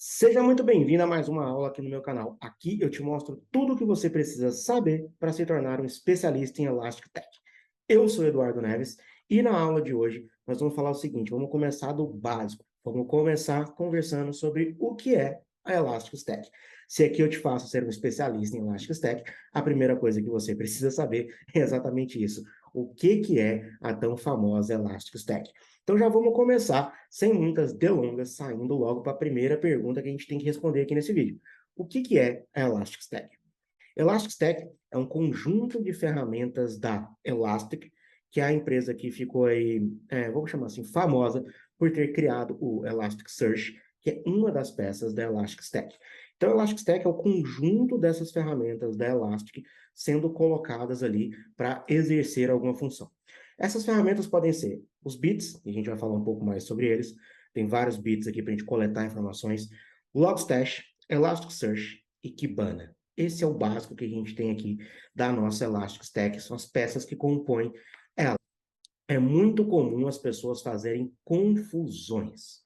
Seja muito bem-vindo a mais uma aula aqui no meu canal. Aqui eu te mostro tudo o que você precisa saber para se tornar um especialista em Elastic Tech. Eu sou Eduardo Neves e na aula de hoje nós vamos falar o seguinte, vamos começar do básico. Vamos começar conversando sobre o que é a Elastic Stack. Se aqui eu te faço ser um especialista em Elastic Stack, a primeira coisa que você precisa saber é exatamente isso. O que é a tão famosa Elastic Stack? Então já vamos começar, sem muitas delongas, saindo logo para a primeira pergunta que a gente tem que responder aqui nesse vídeo. O que é a Elastic Stack? Elastic Stack é um conjunto de ferramentas da Elastic, que é a empresa que ficou aí, vamos chamar assim, famosa por ter criado o Elasticsearch, que é uma das peças da Elastic Stack. Então, o Elastic Stack é o conjunto dessas ferramentas da Elastic sendo colocadas ali para exercer alguma função. Essas ferramentas podem ser os bits, e a gente vai falar um pouco mais sobre eles, tem vários bits aqui para a gente coletar informações, Logstash, Elasticsearch e Kibana. Esse é o básico que a gente tem aqui da nossa Elastic Stack, são as peças que compõem ela. É muito comum as pessoas fazerem confusões.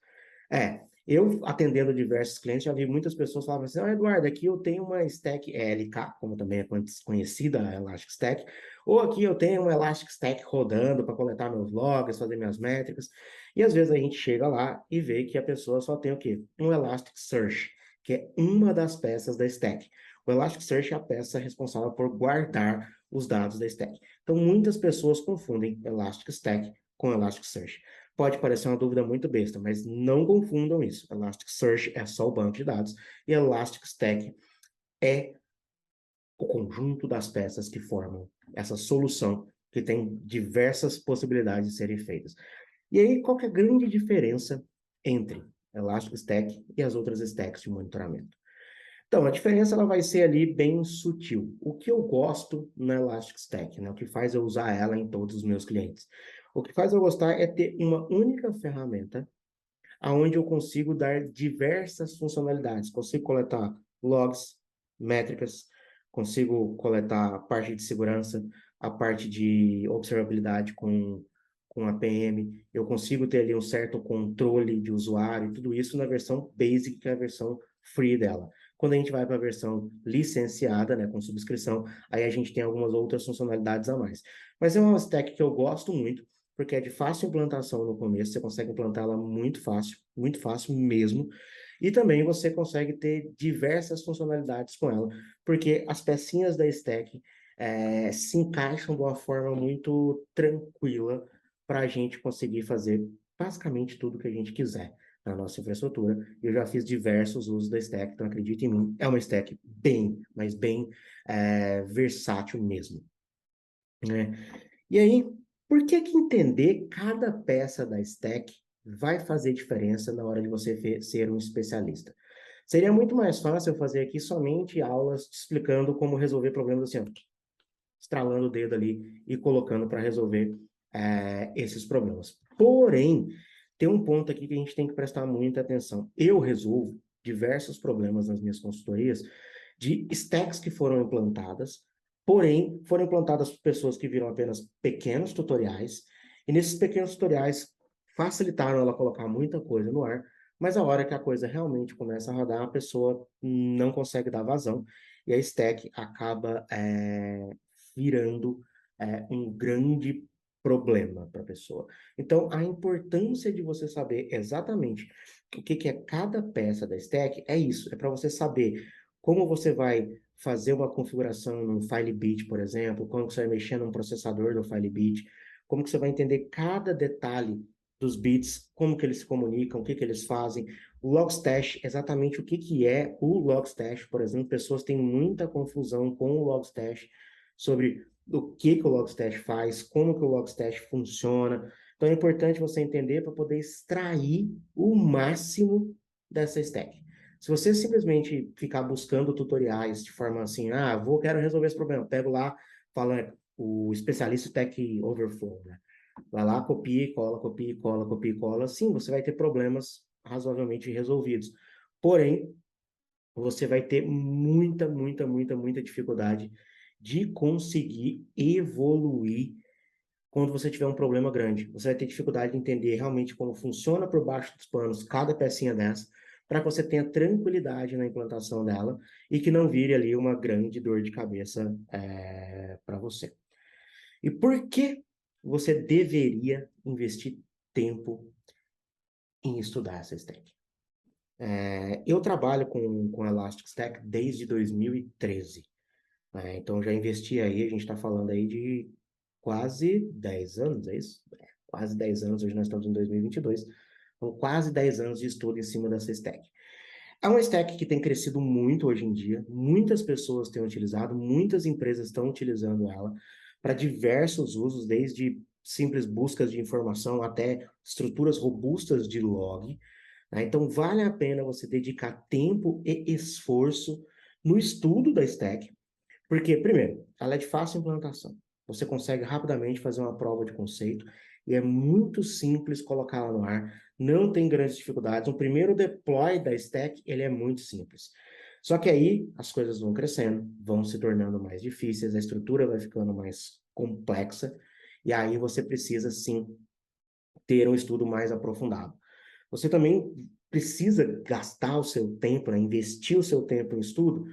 Eu atendendo diversos clientes, já vi muitas pessoas falando assim, Eduardo, aqui eu tenho uma Stack ELK, como também é conhecida a Elastic Stack, ou aqui eu tenho uma Elastic Stack rodando para coletar meus logs, fazer minhas métricas, e às vezes a gente chega lá e vê que a pessoa só tem o quê? Um Elasticsearch, que é uma das peças da Stack. O Elasticsearch é a peça responsável por guardar os dados da Stack. Então, muitas pessoas confundem Elastic Stack com Elasticsearch. Pode parecer uma dúvida muito besta, mas não confundam isso. Elasticsearch é só o banco de dados e Elastic Stack é o conjunto das peças que formam essa solução que tem diversas possibilidades de serem feitas. E aí, qual que é a grande diferença entre Elastic Stack e as outras stacks de monitoramento? Então, a diferença ela vai ser ali bem sutil. O que eu gosto na Elastic Stack, né? O que faz eu usar ela em todos os meus clientes? O que faz eu gostar é ter uma única ferramenta onde eu consigo dar diversas funcionalidades. Consigo coletar logs, métricas, consigo coletar a parte de segurança, a parte de observabilidade com a PM, eu consigo ter ali um certo controle de usuário, tudo isso na versão basic, que é a versão free dela. Quando a gente vai para a versão licenciada, né, com subscrição, aí a gente tem algumas outras funcionalidades a mais. Mas é uma stack que eu gosto muito, porque é de fácil implantação no começo, você consegue implantá-la muito fácil mesmo, e também você consegue ter diversas funcionalidades com ela, porque as pecinhas da stack se encaixam de uma forma muito tranquila para a gente conseguir fazer basicamente tudo que a gente quiser na nossa infraestrutura. Eu já fiz diversos usos da stack, então acredite em mim, é uma stack bem, mas bem versátil mesmo, né? E aí, por que que entender cada peça da stack vai fazer diferença na hora de você ser um especialista? Seria muito mais fácil eu fazer aqui somente aulas te explicando como resolver problemas assim, ó, estralando o dedo ali e colocando para resolver esses problemas. Porém, tem um ponto aqui que a gente tem que prestar muita atenção. Eu resolvo diversos problemas nas minhas consultorias de stacks que foram implantadas, porém, foram implantadas por pessoas que viram apenas pequenos tutoriais, e nesses pequenos tutoriais facilitaram ela colocar muita coisa no ar, mas a hora que a coisa realmente começa a rodar, a pessoa não consegue dar vazão, e a stack acaba virando um grande problema para a pessoa. Então, a importância de você saber exatamente o que é cada peça da stack é isso, é para você saber como você vai fazer uma configuração num Filebit, por exemplo, como você vai mexer num processador do Filebit, como que você vai entender cada detalhe dos bits, como que eles se comunicam, o que que eles fazem. O Logstash, exatamente o que que é o Logstash, por exemplo, pessoas têm muita confusão com o Logstash sobre o que que o Logstash faz, como que o Logstash funciona. Então é importante você entender para poder extrair o máximo dessa stack. Se você simplesmente ficar buscando tutoriais de forma assim, quero resolver esse problema, pego lá, fala o especialista Stack Overflow, né? Vai lá, copia e cola, copia e cola, copia e cola. Sim, você vai ter problemas razoavelmente resolvidos. Porém, você vai ter muita dificuldade de conseguir evoluir quando você tiver um problema grande. Você vai ter dificuldade de entender realmente como funciona por baixo dos panos cada pecinha dessa, para que você tenha tranquilidade na implantação dela e que não vire ali uma grande dor de cabeça para você. E por que você deveria investir tempo em estudar essa stack? Eu trabalho com Elastic Stack desde 2013. Então, já investi aí, a gente está falando aí de quase 10 anos, é isso? Quase 10 anos, hoje nós estamos em 2022. Então, quase 10 anos de estudo em cima dessa stack. É uma stack que tem crescido muito hoje em dia, muitas pessoas têm utilizado, muitas empresas estão utilizando ela para diversos usos, desde simples buscas de informação até estruturas robustas de log. Então, vale a pena você dedicar tempo e esforço no estudo da stack, porque, primeiro, ela é de fácil implantação. Você consegue rapidamente fazer uma prova de conceito e é muito simples colocá-la no ar, não tem grandes dificuldades. O primeiro deploy da stack, ele é muito simples. Só que aí as coisas vão crescendo, vão se tornando mais difíceis, a estrutura vai ficando mais complexa, e aí você precisa, sim, ter um estudo mais aprofundado. Você também precisa gastar o seu tempo, né, investir o seu tempo em estudo,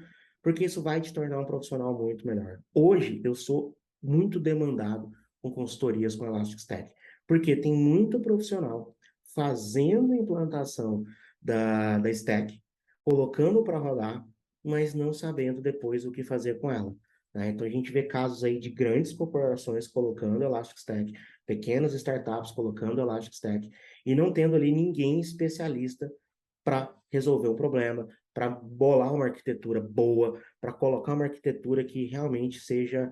porque isso vai te tornar um profissional muito melhor. Hoje, eu sou muito demandado com consultorias com Elastic Stack, porque tem muito profissional fazendo a implantação da Stack, colocando para rodar, mas não sabendo depois o que fazer com ela. Então, a gente vê casos aí de grandes corporações colocando Elastic Stack, pequenas startups colocando Elastic Stack, e não tendo ali ninguém especialista para resolver o problema, para bolar uma arquitetura boa, para colocar uma arquitetura que realmente seja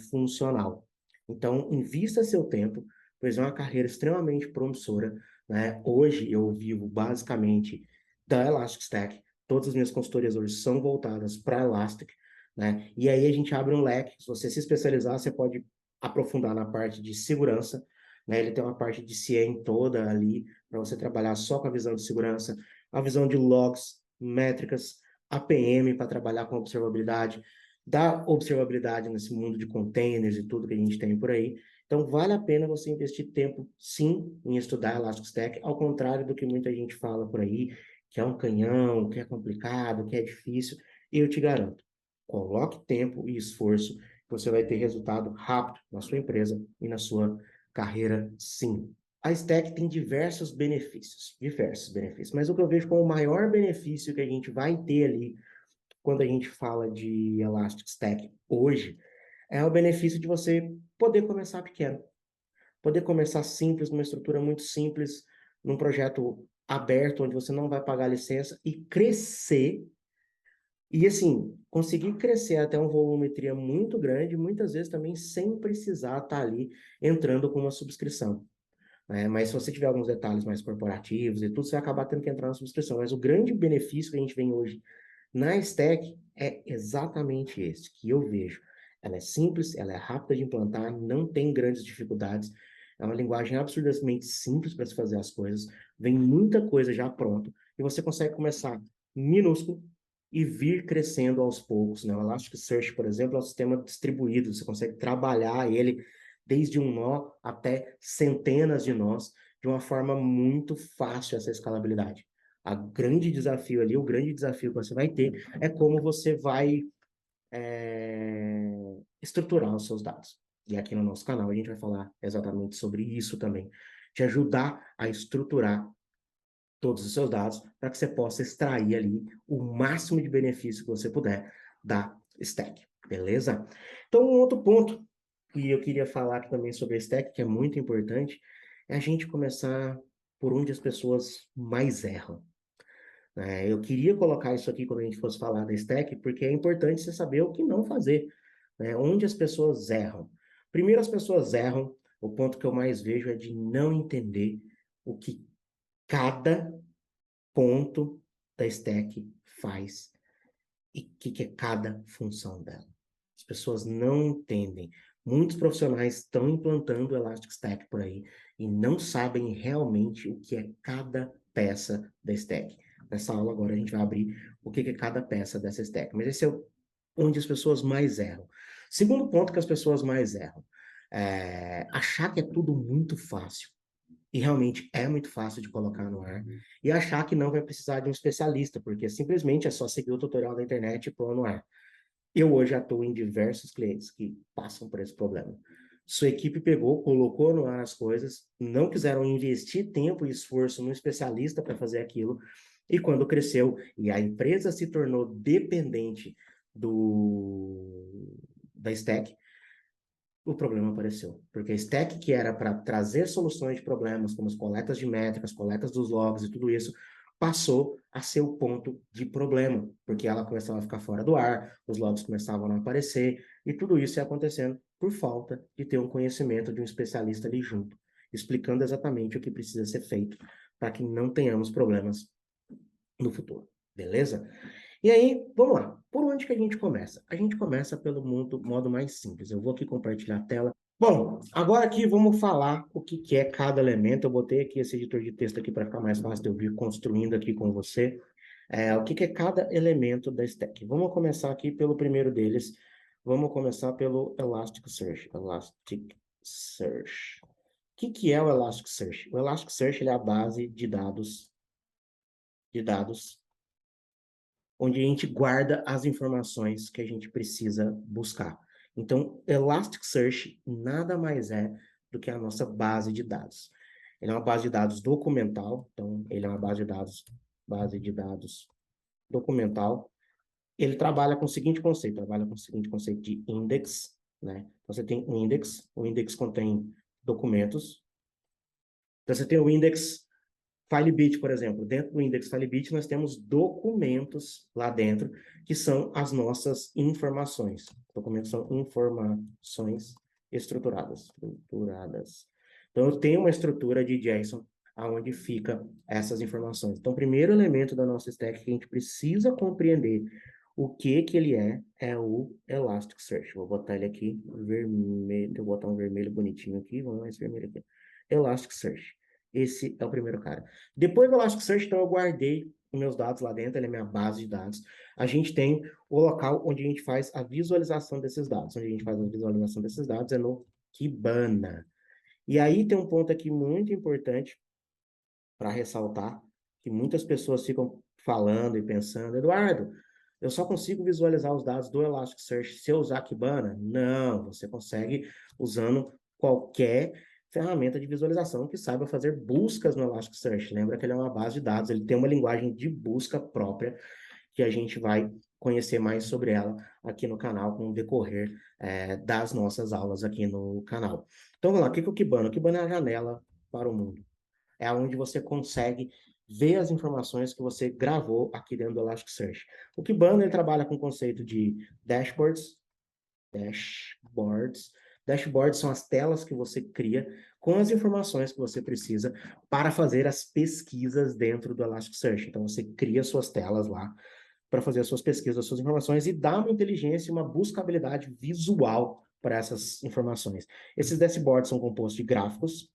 funcional. Então, invista seu tempo, pois é uma carreira extremamente promissora, né? Hoje eu vivo basicamente da Elastic Stack, todas as minhas consultorias hoje são voltadas para Elastic, né? E aí a gente abre um leque, se você se especializar, você pode aprofundar na parte de segurança, né? Ele tem uma parte de CIEM toda ali, para você trabalhar só com a visão de segurança, a visão de logs, métricas, APM para trabalhar com observabilidade, dar observabilidade nesse mundo de containers e tudo que a gente tem por aí. Então, vale a pena você investir tempo, sim, em estudar Elastic Stack, ao contrário do que muita gente fala por aí, que é um canhão, que é complicado, que é difícil. Eu te garanto, coloque tempo e esforço, você vai ter resultado rápido na sua empresa e na sua carreira, sim. A Stack tem diversos benefícios, mas o que eu vejo como o maior benefício que a gente vai ter ali quando a gente fala de Elastic Stack hoje é o benefício de você poder começar pequeno, poder começar simples, numa estrutura muito simples, num projeto aberto, onde você não vai pagar licença e crescer. E assim, conseguir crescer até uma volumetria muito grande, muitas vezes também sem precisar estar ali entrando com uma subscrição. Mas se você tiver alguns detalhes mais corporativos e tudo, você vai acabar tendo que entrar na subscrição. Mas o grande benefício que a gente vem hoje na Stack é exatamente esse, que eu vejo. Ela é simples, ela é rápida de implantar, não tem grandes dificuldades, é uma linguagem absurdamente simples para se fazer as coisas, vem muita coisa já pronta, e você consegue começar minúsculo e vir crescendo aos poucos, né? O Elasticsearch, por exemplo, é um sistema distribuído, você consegue trabalhar ele desde um nó até centenas de nós, de uma forma muito fácil essa escalabilidade. O grande desafio ali, o grande desafio que você vai ter é como você vai estruturar os seus dados. E aqui no nosso canal a gente vai falar exatamente sobre isso também, te ajudar a estruturar todos os seus dados para que você possa extrair ali o máximo de benefício que você puder da Stack, beleza? Então, um outro ponto que eu queria falar aqui também sobre a Stack, que é muito importante, é a gente começar por onde as pessoas mais erram. Eu queria colocar isso aqui quando a gente fosse falar da Stack, porque é importante você saber o que não fazer, né? Onde as pessoas erram. Primeiro, as pessoas erram, o ponto que eu mais vejo é de não entender o que cada ponto da stack faz e o que é cada função dela. As pessoas não entendem. Muitos profissionais estão implantando o Elastic Stack por aí e não sabem realmente o que é cada peça da stack. Nessa aula agora a gente vai abrir o que é cada peça dessa stack, mas esse é onde as pessoas mais erram. Segundo ponto que as pessoas mais erram, achar que é tudo muito fácil. e realmente é muito fácil de colocar no ar, e achar que não vai precisar de um especialista, porque simplesmente é só seguir o tutorial da internet e pôr no ar. Eu hoje atuo em diversos clientes que passam por esse problema. Sua equipe pegou, colocou no ar as coisas, não quiseram investir tempo e esforço num especialista para fazer aquilo, e quando cresceu e a empresa se tornou dependente da Stack, o problema apareceu. Porque a Stack, que era para trazer soluções de problemas, como as coletas de métricas, coletas dos logs e tudo isso, passou a ser o ponto de problema, porque ela começava a ficar fora do ar, os logs começavam a não aparecer, e tudo isso ia acontecendo por falta de ter um conhecimento de um especialista ali junto, explicando exatamente o que precisa ser feito para que não tenhamos problemas no futuro. Beleza? E aí, vamos lá. Por onde que a gente começa? A gente começa pelo modo mais simples. Eu vou aqui compartilhar a tela. Bom, agora aqui vamos falar o que que é cada elemento. Eu botei aqui esse editor de texto aqui para ficar mais fácil de eu vir construindo aqui com você. O que que é cada elemento da stack. Vamos começar aqui pelo primeiro deles. Vamos começar pelo Elasticsearch. Elasticsearch. O que é o Elasticsearch? O Elasticsearch ele é a base de dados onde a gente guarda as informações que a gente precisa buscar. Então, Elasticsearch nada mais é do que a nossa base de dados. Ele é uma base de dados documental, então ele é uma base de dados documental. Ele trabalha com o seguinte conceito de index, né? Então, você tem um index, o index contém documentos. Então, você tem o index FileBit, por exemplo. Dentro do index FileBit, nós temos documentos lá dentro, que são as nossas informações. Documentos são informações estruturadas. Então, eu tenho uma estrutura de JSON aonde fica essas informações. Então, o primeiro elemento da nossa stack que a gente precisa compreender o que que ele é o Elasticsearch. Vou botar ele aqui vermelho, vou botar um vermelho bonitinho aqui, vamos ver esse vermelho aqui. Elasticsearch. Esse é o primeiro cara. Depois do Elasticsearch, então, eu guardei os meus dados lá dentro, ele é minha base de dados. A gente tem o local onde a gente faz a visualização desses dados. Onde a gente faz a visualização desses dados é no Kibana. E aí tem um ponto aqui muito importante para ressaltar, que muitas pessoas ficam falando e pensando, Eduardo, eu só consigo visualizar os dados do Elasticsearch se eu usar Kibana? Não, você consegue usando qualquer ferramenta de visualização que saiba fazer buscas no Elasticsearch. Lembra que ele é uma base de dados, ele tem uma linguagem de busca própria, que a gente vai conhecer mais sobre ela aqui no canal com o decorrer das nossas aulas aqui no canal. Então, vamos lá, o que é o Kibana? O Kibana é a janela para o mundo. É onde você consegue ver as informações que você gravou aqui dentro do Elasticsearch. O Kibana ele trabalha com o conceito de dashboards. Dashboards são as telas que você cria com as informações que você precisa para fazer as pesquisas dentro do Elasticsearch. Então, você cria suas telas lá para fazer as suas pesquisas, as suas informações e dá uma inteligência e uma buscabilidade visual para essas informações. Esses dashboards são compostos de gráficos,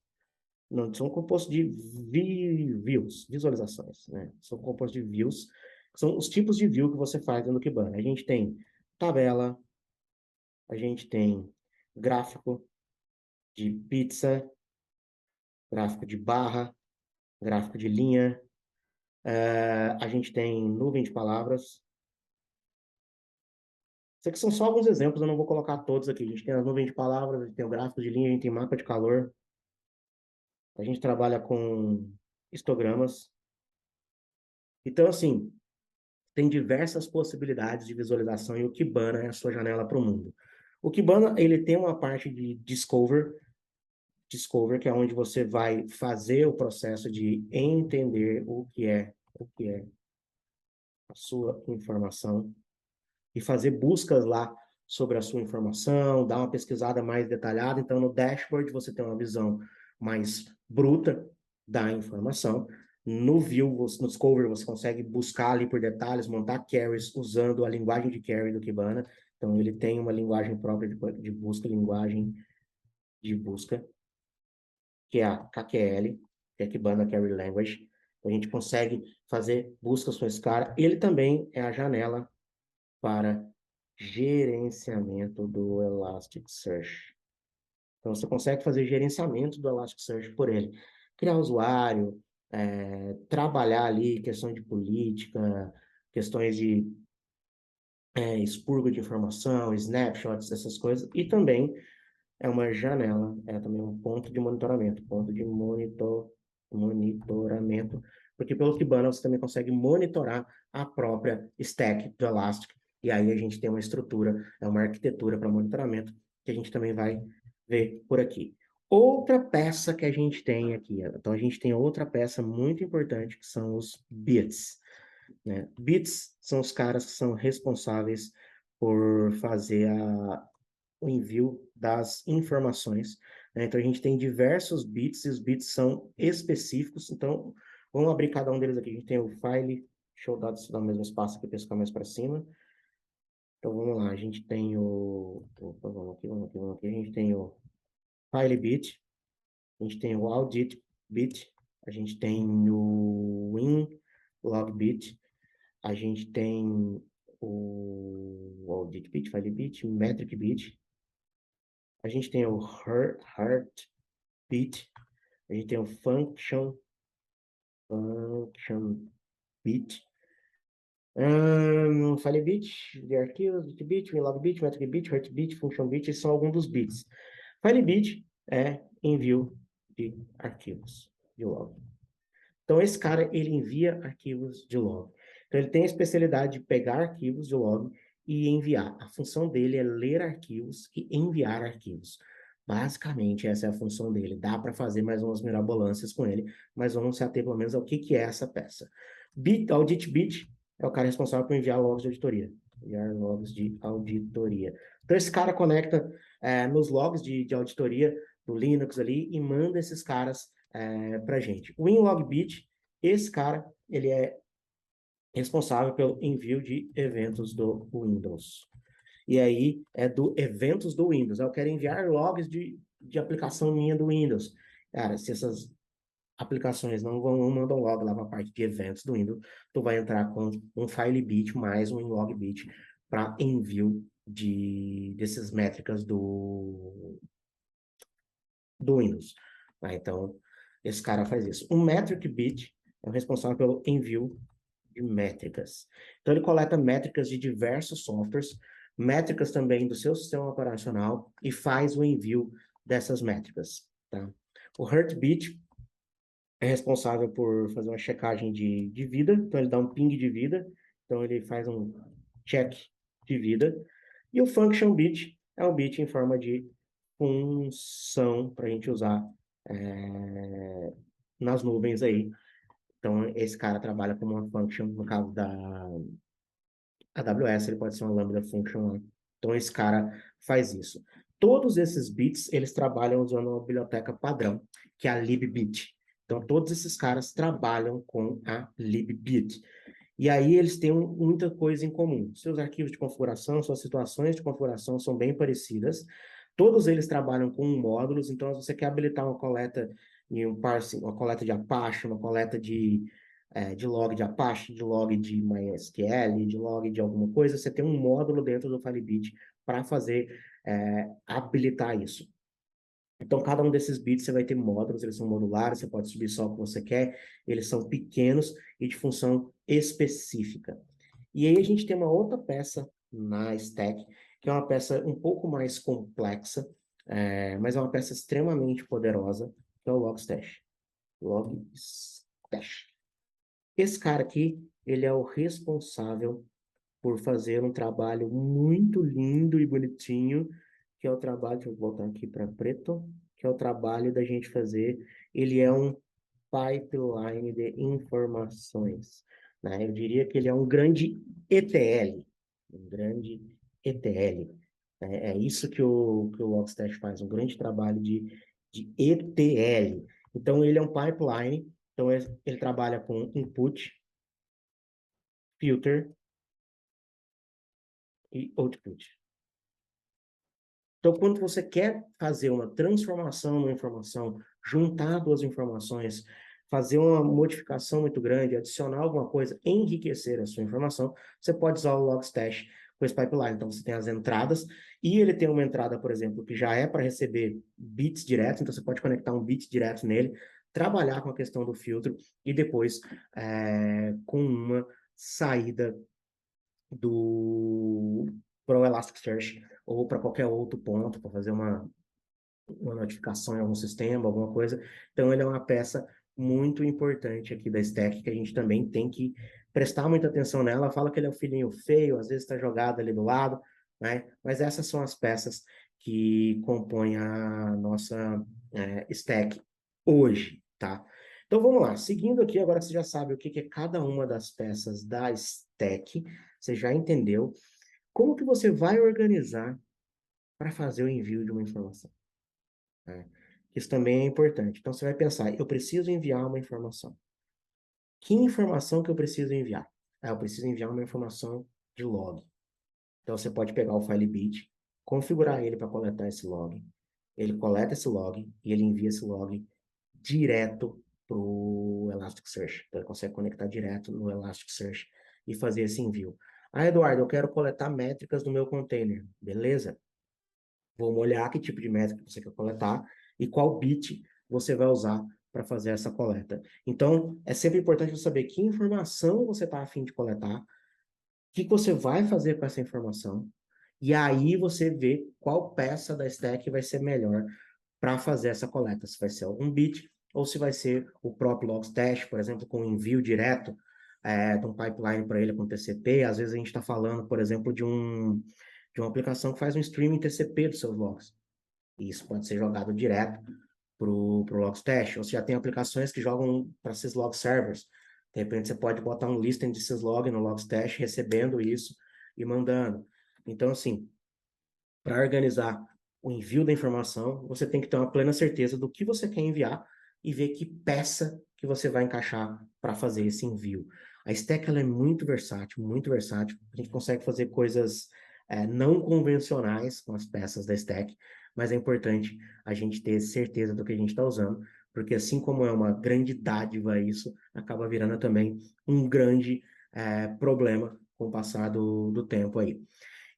não, são compostos de views, visualizações, né? São compostos de views, que são os tipos de view que você faz dentro do Kibana. A gente tem tabela, a gente tem gráfico de pizza, gráfico de barra, gráfico de linha, a gente tem nuvem de palavras. Isso aqui são só alguns exemplos, eu não vou colocar todos aqui. A gente tem a nuvem de palavras, a gente tem o gráfico de linha, a gente tem mapa de calor, a gente trabalha com histogramas. Então, assim, tem diversas possibilidades de visualização e o Kibana é a sua janela para o mundo. O Kibana, ele tem uma parte de Discover, que é onde você vai fazer o processo de entender o que é a sua informação e fazer buscas lá sobre a sua informação, dar uma pesquisada mais detalhada. Então, no dashboard, você tem uma visão mais bruta da informação. No View, no Discover, você consegue buscar ali por detalhes, montar queries usando a linguagem de query do Kibana. Então, ele tem uma linguagem própria de busca, linguagem de busca, que é a KQL, que é a Kibana Query Language. A gente consegue fazer buscas com esse cara. Ele também é a janela para gerenciamento do Elasticsearch. Então, você consegue fazer gerenciamento do Elasticsearch por ele. criar usuário, trabalhar ali questões de política, questões de expurgo de informação, snapshots, essas coisas, e também é uma janela, é também um ponto de monitoramento, monitoramento, porque pelo Kibana você também consegue monitorar a própria stack do Elastic, e aí a gente tem uma estrutura, uma arquitetura para monitoramento, que a gente também vai ver por aqui. Outra peça que a gente tem aqui, então a gente tem outra peça muito importante, que são os bits, né? Bits são os caras que são responsáveis por fazer o envio das informações, né? Então, a gente tem diversos bits, e os bits são específicos. Então, vamos abrir cada um deles aqui. A gente tem o file, deixa eu dar o mesmo espaço aqui para ficar mais para cima. Então, vamos lá. A gente tem o... Opa, vamos aqui. A gente tem o file bit, a gente tem o audit bit, a gente tem o win log bit, a gente tem o audit bit, file bit, metric bit, a gente tem o heartbeat, a gente tem o function bit, file bit, de arquivos, bit, log bit, metric bit, heartbeat, function bit, esses são alguns dos bits. File bit é envio de arquivos de log. Então, esse cara, ele envia arquivos de log. Então, ele tem a especialidade de pegar arquivos de log e enviar. A função dele é ler arquivos e enviar arquivos. Basicamente, essa é a função dele. Dá para fazer mais umas mirabolâncias com ele, mas vamos se ater pelo menos ao que é essa peça. Audit bit é o cara responsável por enviar logs de auditoria. Enviar logs de auditoria. Então, esse cara conecta nos logs de auditoria do Linux ali e manda esses caras para a gente. O WinLogBit, esse cara, ele é responsável pelo envio de eventos do Windows. E aí é do eventos do Windows. Eu quero enviar logs de aplicação minha do Windows. Cara, se essas aplicações não mandam log lá para a parte de eventos do Windows, tu vai entrar com um FileBit mais um WinLogBit para envio dessas métricas do Windows. Então, esse cara faz isso. O Metric Bit é o responsável pelo envio de métricas. Então, ele coleta métricas de diversos softwares, métricas também do seu sistema operacional e faz o envio dessas métricas. Tá? O Heartbeat é responsável por fazer uma checagem de vida, então ele dá um ping de vida, então ele faz um check de vida. E o Function Bit é um bit em forma de função para a gente usar nas nuvens aí. Então, esse cara trabalha como uma function, no caso da AWS, ele pode ser uma Lambda Function lá. Então, esse cara faz isso. Todos esses bits, eles trabalham usando uma biblioteca padrão, que é a libbit. Então, todos esses caras trabalham com a libbit. E aí eles têm muita coisa em comum. Seus arquivos de configuração, suas situações de configuração são bem parecidas. Todos eles trabalham com módulos, então se você quer habilitar uma coleta e um parsing, uma coleta de Apache, uma coleta de log de Apache, de log de MySQL, de log de alguma coisa, você tem um módulo dentro do Firebit para fazer habilitar isso. Então, cada um desses bits você vai ter módulos, eles são modulares, você pode subir só o que você quer, eles são pequenos e de função específica. E aí a gente tem uma outra peça na stack, que é uma peça um pouco mais complexa, mas é uma peça extremamente poderosa, que é o Logstash. Logstash. Esse cara aqui, ele é o responsável por fazer um trabalho muito lindo e bonitinho, que é o trabalho, deixa eu voltar aqui para preto, que é o trabalho da gente fazer, ele é um pipeline de informações, né? Eu diria que ele é um grande ETL, um grande ETL. É isso que o Logstash faz, um grande trabalho de ETL. Então, ele é um pipeline, então ele trabalha com input, filter e output. Então, quando você quer fazer uma transformação numa informação, juntar duas informações, fazer uma modificação muito grande, adicionar alguma coisa, enriquecer a sua informação, você pode usar o Logstash com esse pipeline. Então, você tem as entradas, e ele tem uma entrada, por exemplo, que já é para receber bits direto, então você pode conectar um bit direto nele. trabalhar com a questão do filtro e depois com uma saída para o Elasticsearch ou para qualquer outro ponto, para fazer uma notificação em algum sistema, alguma coisa. Então, ele é uma peça muito importante aqui da stack, que a gente também tem que prestar muita atenção nela. Fala que ele é um filhinho feio, às vezes está jogado ali do lado, né? Mas essas são as peças que compõem a nossa stack hoje, tá? Então, vamos lá. Seguindo aqui, agora você já sabe o que é cada uma das peças da stack, você já entendeu como que você vai organizar para fazer o envio de uma informação, né? Isso também é importante. Então, você vai pensar, eu preciso enviar uma informação. Que informação que eu preciso enviar? Eu preciso enviar uma informação de log. Então, você pode pegar o Filebit, configurar ele para coletar esse log. Ele coleta esse log e ele envia esse log direto para o Elasticsearch. Então, ele consegue conectar direto no Elasticsearch e fazer esse envio. Eduardo, eu quero coletar métricas do meu container. Beleza? Vamos olhar que tipo de métrica você quer coletar e qual bit você vai usar para fazer essa coleta. Então, é sempre importante você saber que informação você está a fim de coletar, o que você vai fazer com essa informação, e aí você vê qual peça da stack vai ser melhor para fazer essa coleta. Se vai ser algum bit ou se vai ser o próprio Logstash, por exemplo, com envio direto de um pipeline para ele com TCP. Às vezes a gente está falando, por exemplo, de uma aplicação que faz um streaming TCP dos seus logs. E isso pode ser jogado direto para o Logstash. Ou você já tem aplicações que jogam para syslog servers. De repente, você pode botar um listing de syslog no Logstash, recebendo isso e mandando. Então, assim, para organizar o envio da informação, você tem que ter uma plena certeza do que você quer enviar e ver que peça que você vai encaixar para fazer esse envio. A stack ela é muito versátil, muito versátil. A gente consegue fazer coisas não convencionais com as peças da stack, mas é importante a gente ter certeza do que a gente está usando, porque assim como é uma grande dádiva isso, acaba virando também um grande problema com o passar do tempo aí.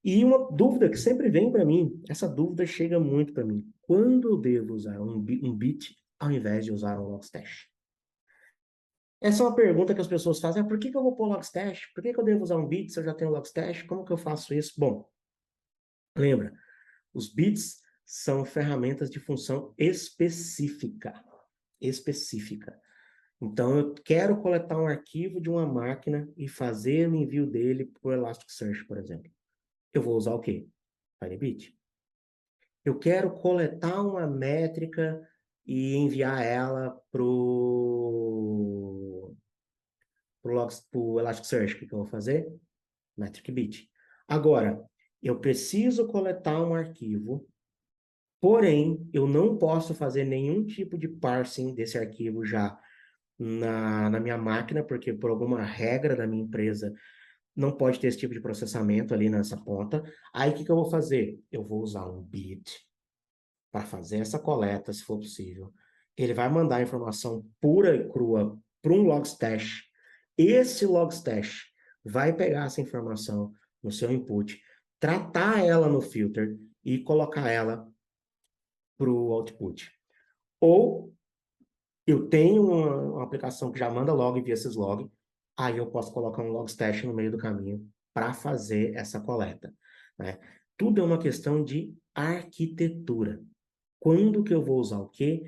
E uma dúvida que sempre vem para mim, essa dúvida chega muito para mim. Quando eu devo usar um bit ao invés de usar um Logstash? Essa é uma pergunta que as pessoas fazem. Por que eu vou pôr Logstash? Por que eu devo usar um bit se eu já tenho Logstash? Como que eu faço isso? Bom, lembra, os bits são ferramentas de função específica. Específica. Então, eu quero coletar um arquivo de uma máquina e fazer o envio dele para o Elasticsearch, por exemplo. Eu vou usar o quê? Firebit. Eu quero coletar uma métrica e enviar ela pro Elasticsearch. O que eu vou fazer? Metric Bit. Agora, eu preciso coletar um arquivo, porém, eu não posso fazer nenhum tipo de parsing desse arquivo já na minha máquina, porque por alguma regra da minha empresa não pode ter esse tipo de processamento ali nessa ponta. Aí, o que eu vou fazer? Eu vou usar um bit para fazer essa coleta, se for possível. Ele vai mandar a informação pura e crua para um Logstash. Esse Logstash vai pegar essa informação no seu input, tratar ela no filter e colocar ela para o output. Ou eu tenho uma aplicação que já manda log via syslog, aí eu posso colocar um Logstash no meio do caminho para fazer essa coleta, né? Tudo é uma questão de arquitetura. Quando que eu vou usar o quê?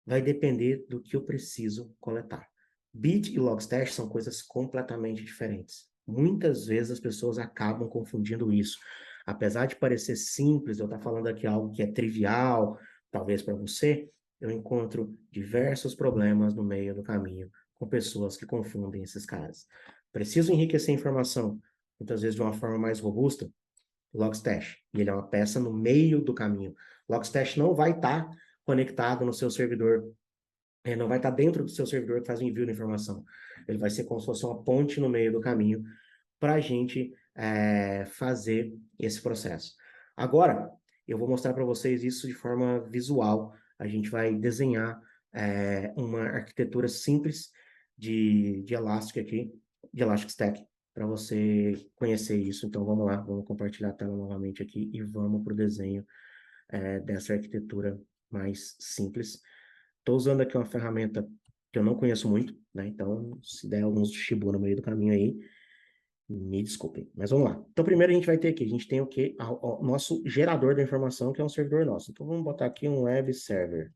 Vai depender do que eu preciso coletar. Bit e Logstash são coisas completamente diferentes. Muitas vezes as pessoas acabam confundindo isso. Apesar de parecer simples, eu estar falando aqui algo que é trivial, talvez para você, eu encontro diversos problemas no meio do caminho com pessoas que confundem esses caras. Preciso enriquecer a informação, muitas vezes de uma forma mais robusta, Logstash. E ele é uma peça no meio do caminho. Logstash não vai estar conectado no seu servidor, não vai estar dentro do seu servidor que faz o envio da informação. Ele vai ser como se fosse uma ponte no meio do caminho para a gente fazer esse processo. Agora, eu vou mostrar para vocês isso de forma visual. A gente vai desenhar uma arquitetura simples de Elastic aqui, de Elastic Stack, para você conhecer isso. Então, vamos lá, vamos compartilhar a tela novamente aqui e vamos para o desenho dessa arquitetura mais simples. Estou usando aqui uma ferramenta que eu não conheço muito, né? Então, se der alguns chibu no meio do caminho aí, me desculpem. Mas vamos lá. Então, primeiro a gente vai ter aqui, a gente tem o quê? O nosso gerador da informação, que é um servidor nosso. Então, vamos botar aqui um web server.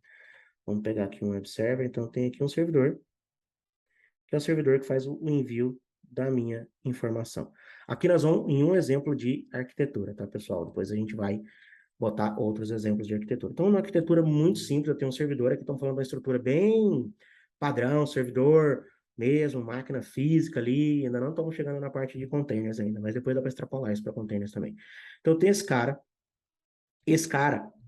Vamos pegar aqui um web server. Então, tem aqui um servidor, que é o servidor que faz o envio da minha informação. Aqui nós vamos em um exemplo de arquitetura, tá, pessoal? Depois a gente vai botar outros exemplos de arquitetura. Então, uma arquitetura muito simples, eu tenho um servidor aqui, estamos falando de uma estrutura bem padrão, servidor mesmo, máquina física ali, ainda não estamos chegando na parte de containers ainda, mas depois dá para extrapolar isso para containers também. Então, tem esse cara,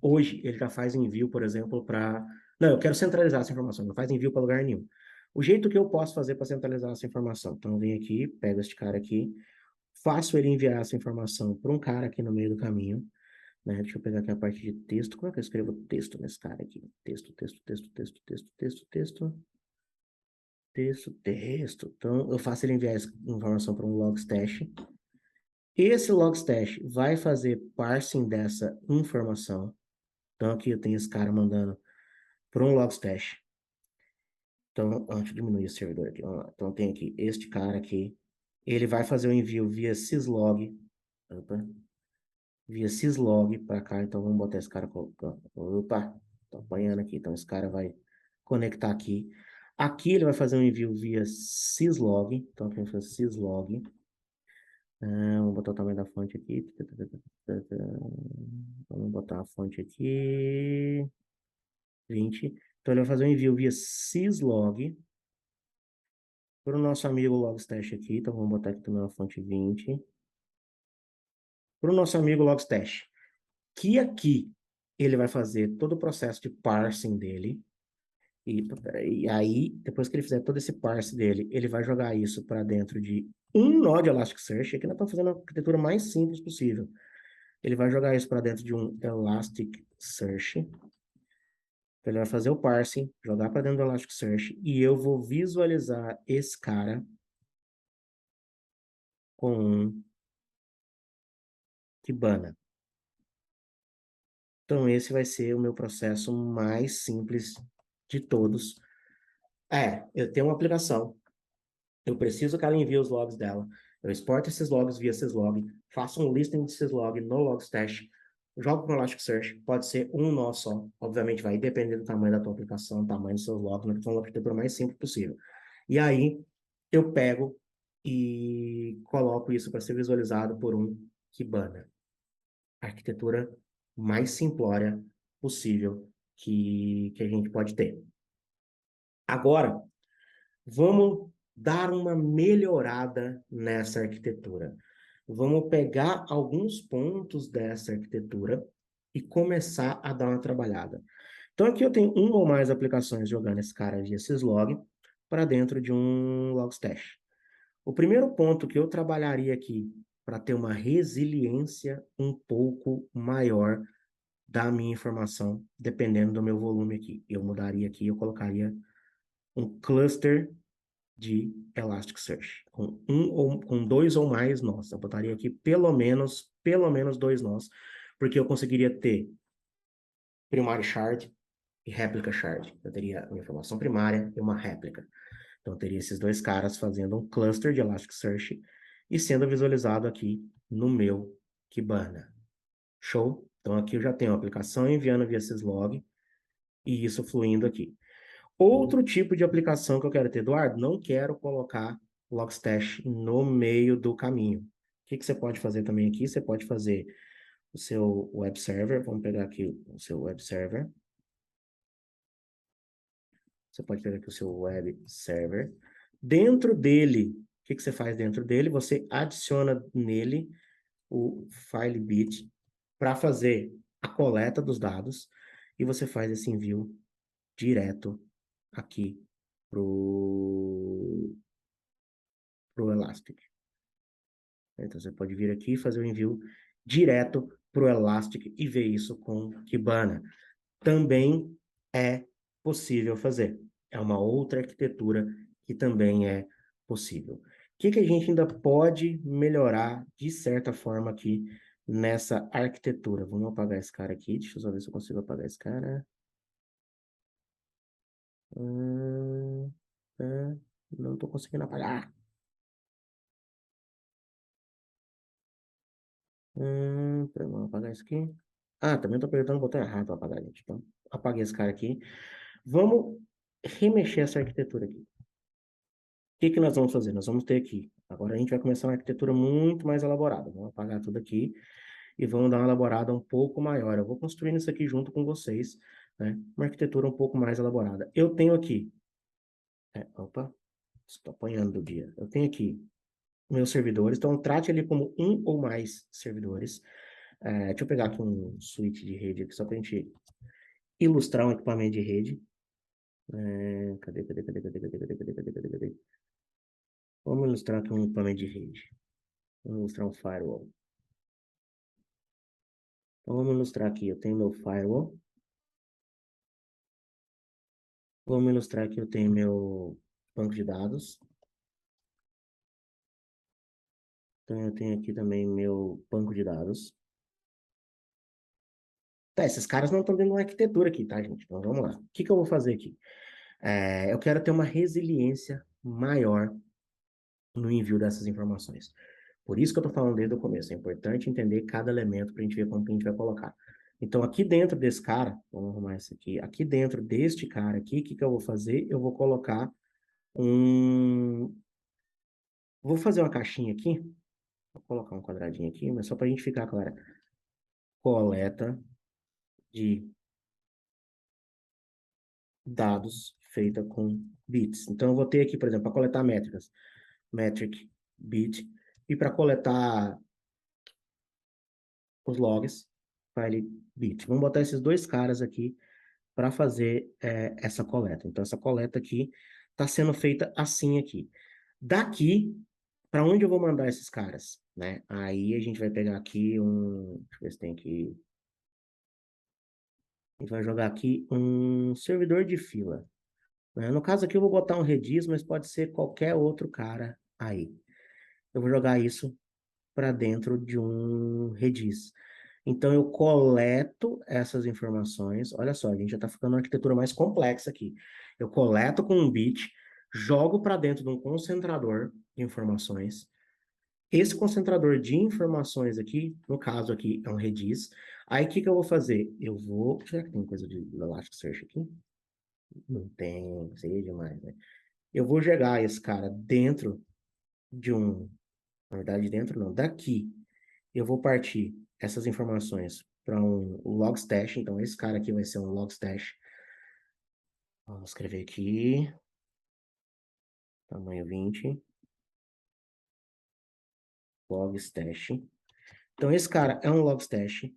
hoje, ele já faz envio, por exemplo, para... Não, eu quero centralizar essa informação, não faz envio para lugar nenhum. O jeito que eu posso fazer para centralizar essa informação? Então, eu venho aqui, pego este cara aqui, faço ele enviar essa informação para um cara aqui no meio do caminho, né? Deixa eu pegar aqui a parte de texto. Como é que eu escrevo texto nesse cara aqui? Texto, texto, texto, texto, texto, texto, texto, texto, texto. Então, eu faço ele enviar essa informação para um logstash. Esse logstash vai fazer parsing dessa informação. Então, aqui eu tenho esse cara mandando para um logstash. Então, deixa eu diminuir esse servidor aqui. Vamos lá. Então, tem aqui este cara aqui. Ele vai fazer o envio via syslog. Opa. Via syslog para cá. Então, vamos botar esse cara... Opa, tô apanhando aqui. Então, esse cara vai conectar aqui. Aqui ele vai fazer um envio via syslog. Então, aqui eu vou fazer syslog. Vamos botar o tamanho da fonte aqui. Vamos botar a fonte aqui. 20. Então, ele vai fazer um envio via syslog para o nosso amigo logstash aqui. Então, vamos botar aqui também uma fonte 20. Para o nosso amigo logstash. Que aqui ele vai fazer todo o processo de parsing dele. E aí, depois que ele fizer todo esse parse dele, ele vai jogar isso para dentro de um nó de Elasticsearch. Aqui nós estamos fazendo a arquitetura mais simples possível. Ele vai jogar isso para dentro de um Elasticsearch. Então, ele vai fazer o parsing, jogar para dentro do Elasticsearch, e eu vou visualizar esse cara com um Kibana. Então, esse vai ser o meu processo mais simples de todos. Eu tenho uma aplicação. Eu preciso que ela envie os logs dela. Eu exporto esses logs via syslog, faço um listing de syslog no logstash, jogo para o Elasticsearch, pode ser um nó só. Obviamente vai depender do tamanho da tua aplicação, do tamanho dos seus logs, mas uma arquitetura mais simples possível. E aí, eu pego e coloco isso para ser visualizado por um Kibana. A arquitetura mais simplória possível que a gente pode ter. Agora, vamos dar uma melhorada nessa arquitetura. Vamos pegar alguns pontos dessa arquitetura e começar a dar uma trabalhada. Então, aqui eu tenho uma ou mais aplicações jogando esse cara via syslog para dentro de um logstash. O primeiro ponto que eu trabalharia aqui para ter uma resiliência um pouco maior da minha informação, dependendo do meu volume aqui. Eu mudaria aqui, eu colocaria um cluster de Elasticsearch, com dois ou mais nós. Eu botaria aqui pelo menos dois nós, porque eu conseguiria ter primary shard e réplica shard. Eu teria uma informação primária e uma réplica. Então, eu teria esses dois caras fazendo um cluster de Elasticsearch e sendo visualizado aqui no meu Kibana. Show? Então, aqui eu já tenho a aplicação enviando via syslog e isso fluindo aqui. Outro tipo de aplicação que eu quero ter, Eduardo, não quero colocar Logstash no meio do caminho. O que você pode fazer também aqui? Você pode fazer o seu web server. Vamos pegar aqui o seu web server. Você pode pegar aqui o seu web server. Dentro dele, o que você faz dentro dele? Você adiciona nele o Filebit para fazer a coleta dos dados e você faz esse envio direto aqui pro Elastic. Então, você pode vir aqui e fazer o envio direto para o Elastic e ver isso com Kibana. Também é possível fazer. É uma outra arquitetura que também é possível. O que a gente ainda pode melhorar, de certa forma, aqui nessa arquitetura? Vamos apagar esse cara aqui. Deixa eu só ver se eu consigo apagar esse cara. Não estou conseguindo apagar. Vamos apagar isso aqui. Ah, também estou apertando o botão errado para apagar, gente. Então, apaguei esse cara aqui. Vamos remexer essa arquitetura aqui. O que que nós vamos fazer? Nós vamos ter aqui. Agora a gente vai começar uma arquitetura muito mais elaborada. Vamos apagar tudo aqui e vamos dar uma elaborada um pouco maior. Eu vou construindo isso aqui junto com vocês, né? Uma arquitetura um pouco mais elaborada. Eu tenho aqui. Opa, estou apanhando do dia. Eu tenho aqui meus servidores. Então, trate ele como um ou mais servidores. Deixa eu pegar aqui um switch de rede aqui, só para a gente ilustrar um equipamento de rede. Cadê? Vamos ilustrar aqui um equipamento de rede. Vamos ilustrar um firewall. Então, vamos ilustrar aqui. Eu tenho meu firewall. Vamos ilustrar aqui. Eu tenho meu banco de dados. Então, eu tenho aqui também meu banco de dados. Tá, esses caras não estão dentro de uma arquitetura aqui, tá, gente? Então, vamos lá. O que que eu vou fazer aqui? Eu quero ter uma resiliência maior no envio dessas informações. Por isso que eu estou falando desde o começo. É importante entender cada elemento para a gente ver como que a gente vai colocar. Então, aqui dentro desse cara, vamos arrumar isso aqui. Aqui dentro deste cara aqui, o que que eu vou fazer? Eu vou colocar um... Vou fazer uma caixinha aqui. Vou colocar um quadradinho aqui, mas só para a gente ficar claro. Coleta de dados feita com bits. Então, eu vou ter aqui, por exemplo, para coletar métricas. Metric, bit. E para coletar os logs, file bit. Vamos botar esses dois caras aqui para fazer essa coleta. Então, essa coleta aqui está sendo feita assim aqui. Daqui, para onde eu vou mandar esses caras? Né? Aí a gente vai pegar aqui um... Deixa eu ver se tem aqui... A gente vai jogar aqui um servidor de fila. Né? No caso aqui eu vou botar um Redis, mas pode ser qualquer outro cara aí. Eu vou jogar isso para dentro de um Redis. Então, eu coleto essas informações. Olha só, a gente já está ficando uma arquitetura mais complexa aqui. Eu coleto com um bit, jogo para dentro de um concentrador de informações. Esse concentrador de informações aqui, no caso aqui, é um Redis. Aí, o que que eu vou fazer? Eu vou... Será que tem coisa de Elasticsearch aqui? Não tem, seria demais, né? Eu vou jogar esse cara dentro de um... Na verdade, dentro não, daqui. Eu vou partir essas informações para um logstash. Então, esse cara aqui vai ser um logstash. Vamos escrever aqui. Tamanho 20. Logstash. Então, esse cara é um logstash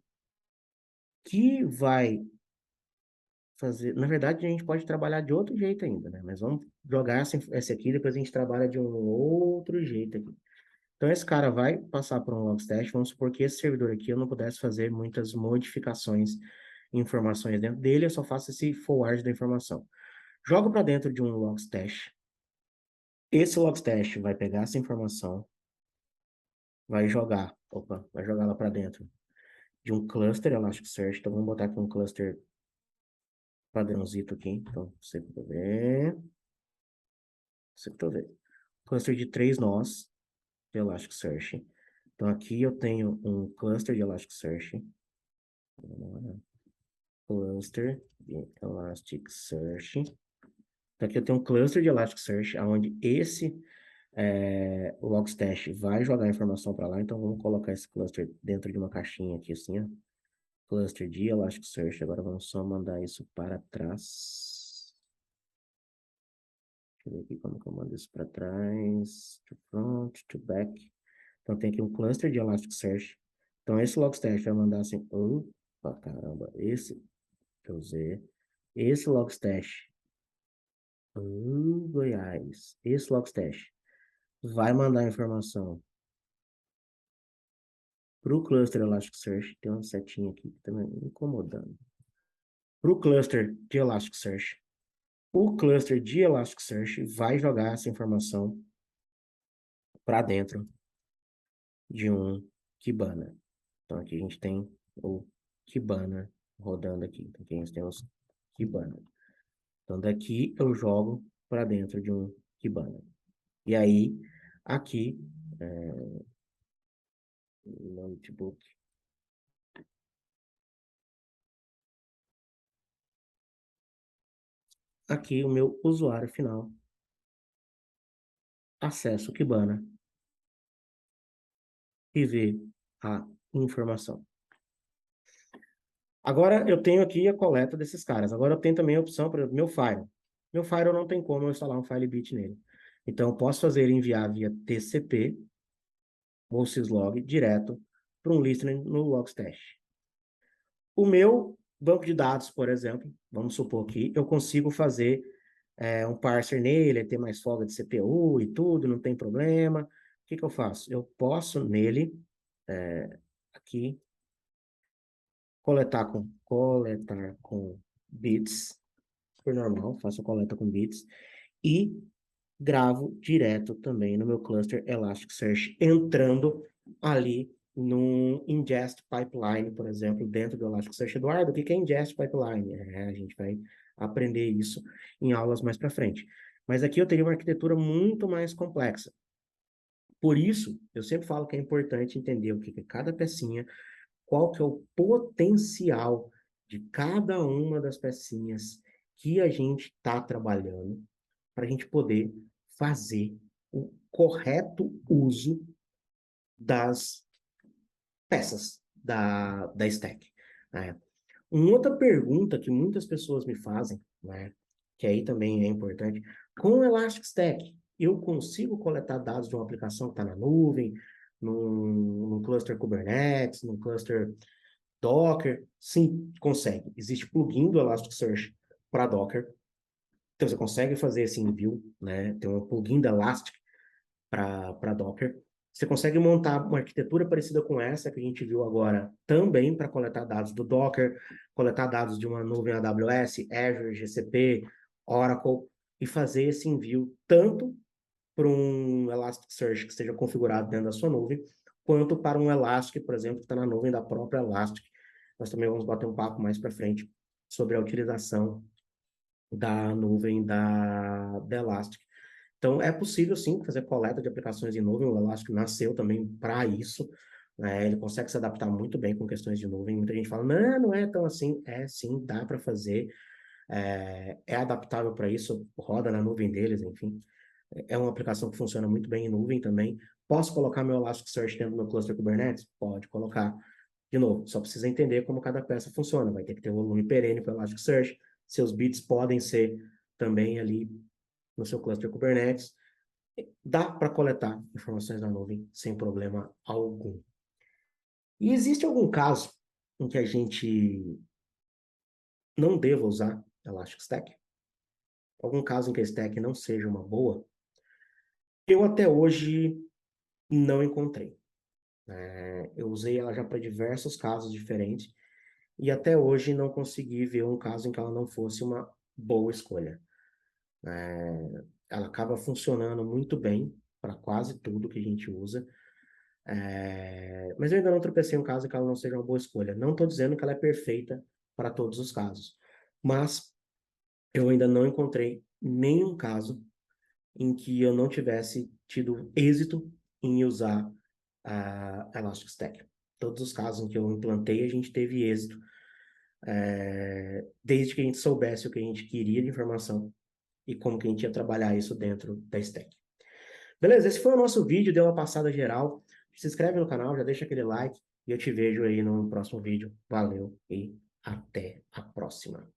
que vai fazer... Na verdade, a gente pode trabalhar de outro jeito ainda, né? Mas vamos jogar esse aqui, depois a gente trabalha de um outro jeito aqui. Então, esse cara vai passar por um logstash. Vamos supor que esse servidor aqui eu não pudesse fazer muitas modificações em informações dentro dele, eu só faço esse forward da informação. Jogo para dentro de um logstash. Esse logstash vai pegar essa informação, vai jogar lá para dentro de um cluster Elasticsearch. Então, vamos botar aqui um cluster padrãozito aqui. Então, você para ver, você para ver. Cluster de 3 nós de Elasticsearch. Então, aqui eu tenho um cluster de Elasticsearch. Cluster de Elasticsearch. Então, aqui eu tenho um cluster de Elasticsearch, onde esse o Logstash vai jogar a informação para lá. Então, vamos colocar esse cluster dentro de uma caixinha aqui, assim, ó. Cluster de Elasticsearch. Agora, vamos só mandar isso para trás. Deixa eu ver aqui como que eu mando isso para trás. To front, to back. Então, tem aqui um cluster de Elasticsearch. Então, esse Logstash vai mandar assim... Opa, caramba. Esse... Deixa eu ver. Esse Logstash... Goiás. Esse Logstash vai mandar a informação para o cluster Elasticsearch. Tem uma setinha aqui que está me incomodando. Para o cluster de Elasticsearch. O cluster de Elasticsearch vai jogar essa informação para dentro de um Kibana. Então, aqui a gente tem o Kibana rodando aqui. Então, aqui a gente tem os Kibana. Então, daqui eu jogo para dentro de um Kibana. E aí, aqui, notebook, aqui o meu usuário final, acessa o Kibana e vê a informação. Agora eu tenho aqui a coleta desses caras. Agora eu tenho também a opção, por exemplo, meu Fire. Meu Fire não tem como eu instalar um Firebit nele. Então eu posso fazer ele enviar via TCP ou syslog direto para um listening no Logstash. O meu banco de dados, por exemplo, vamos supor que eu consigo fazer um parser nele, ter mais folga de CPU e tudo, não tem problema. O que eu faço? Eu posso nele, aqui, coletar com bits, por normal, faço a coleta com bits, e gravo direto também no meu cluster Elasticsearch, entrando ali no ingest pipeline, por exemplo, dentro do Elasticsearch. Eduardo, o que é ingest pipeline? A gente vai aprender isso em aulas mais para frente. Mas aqui eu teria uma arquitetura muito mais complexa. Por isso, eu sempre falo que é importante entender o que é cada pecinha, qual que é o potencial de cada uma das pecinhas que a gente está trabalhando, para a gente poder fazer o correto uso das peças da stack. Né? Uma outra pergunta que muitas pessoas me fazem, né, que aí também é importante, com o Elastic Stack, eu consigo coletar dados de uma aplicação que está na nuvem, num cluster Kubernetes, num cluster Docker? Sim, consegue. Existe plugin do Elasticsearch para Docker. Então, você consegue fazer esse envio, né? Tem um plugin da Elastic para Docker. Você consegue montar uma arquitetura parecida com essa que a gente viu agora, também para coletar dados do Docker, coletar dados de uma nuvem AWS, Azure, GCP, Oracle, e fazer esse envio tanto para um Elasticsearch que esteja configurado dentro da sua nuvem, quanto para um Elastic, por exemplo, que está na nuvem da própria Elastic. Nós também vamos bater um papo mais para frente sobre a utilização da nuvem da Elastic. Então, é possível, sim, fazer coleta de aplicações em nuvem. O Elastic nasceu também para isso. Né? Ele consegue se adaptar muito bem com questões de nuvem. Muita gente fala, não, não é tão assim. É, sim, dá para fazer. É adaptável para isso, roda na nuvem deles, enfim. É uma aplicação que funciona muito bem em nuvem também. Posso colocar meu Elasticsearch dentro do meu cluster Kubernetes? Pode colocar. De novo, só precisa entender como cada peça funciona. Vai ter que ter um volume perene para o Elasticsearch. Seus bits podem ser também ali no seu cluster Kubernetes. Dá para coletar informações na nuvem sem problema algum. E existe algum caso em que a gente não deva usar Elastic Stack? Algum caso em que a stack não seja uma boa? Eu até hoje não encontrei. Eu usei ela já para diversos casos diferentes e até hoje não consegui ver um caso em que ela não fosse uma boa escolha. Ela acaba funcionando muito bem para quase tudo que a gente usa, mas eu ainda não tropecei em um caso em que ela não seja uma boa escolha. Não estou dizendo que ela é perfeita para todos os casos, mas eu ainda não encontrei nenhum caso em que eu não tivesse tido êxito em usar a Elastic Stack. Todos os casos em que eu implantei, a gente teve êxito, desde que a gente soubesse o que a gente queria de informação e como que a gente ia trabalhar isso dentro da stack. Beleza? Esse foi o nosso vídeo, deu uma passada geral. Se inscreve no canal, já deixa aquele like e eu te vejo aí no próximo vídeo. Valeu e até a próxima.